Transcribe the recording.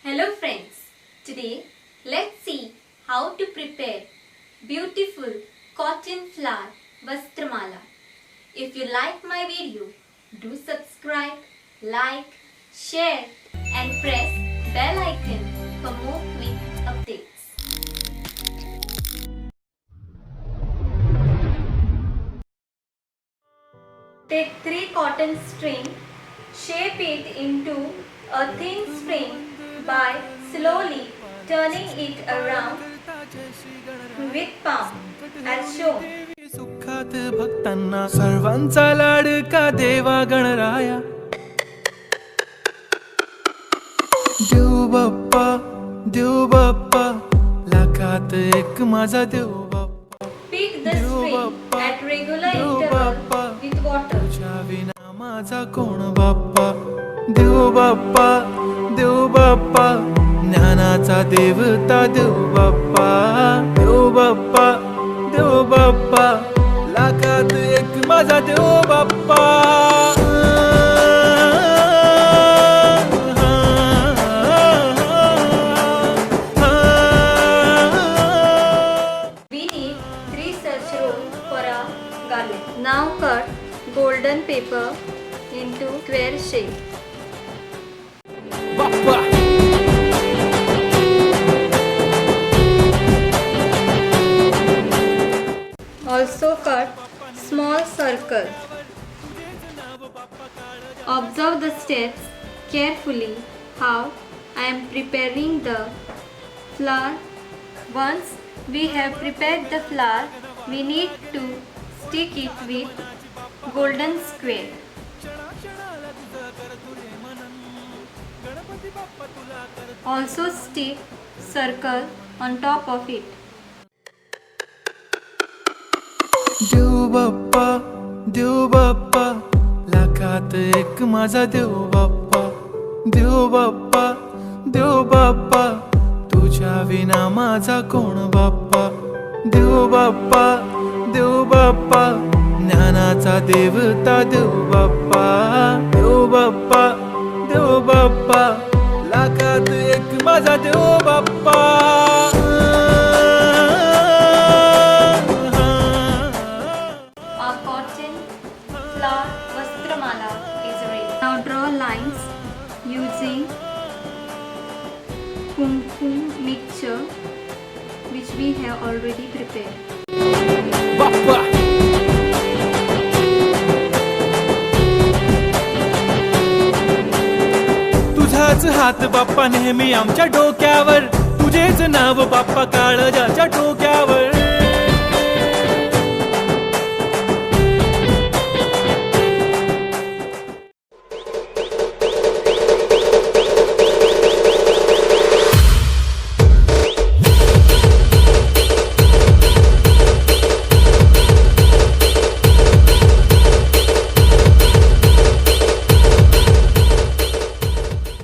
Hello friends, today let's see how to prepare beautiful cotton flower vastramala. If you like my video, do subscribe, like, share and press bell icon for more quick updates. Take 3 cotton string, shape it into a thin string by slowly turning it around with palm as shown. सुखात भक्तांना सर्वांचा लाडका देवा गणराया देव बाप्पा लाखात एक माझा देव बाप्पा Pick the string at regular interval with water. तुझ्या विना माझा कोण बाप्पा देव बाप्पा ज्ञानाचा देवता देव बाप्पा लाखात एक माझा देव बाप्पा We need 3 such rolls for a garland. Now cut golden paper into square shape. Bappa Also cut small circle. Observe the steps carefully how I am preparing the flower. Once we have prepared the flower, we need to stick it with golden square. Also stick circle on top of it. देव बाप्पा लाखात एक माझा देव बाप्पा तुझ्या विना माझा कोण बाप्पा देव बाप्पा ज्ञानाचा देवता देव बाप्पा लाखात एक माझा देव बाप्पा Our cotton flower vastramala is ready. Now draw lines using kumkum mixture which we have already prepared. बाप्पा तुझाच हात बाप्पा नेहमी आमच्या डोक्यावर तुझेच नाव बाप्पा काळजाच्या डोक्यावर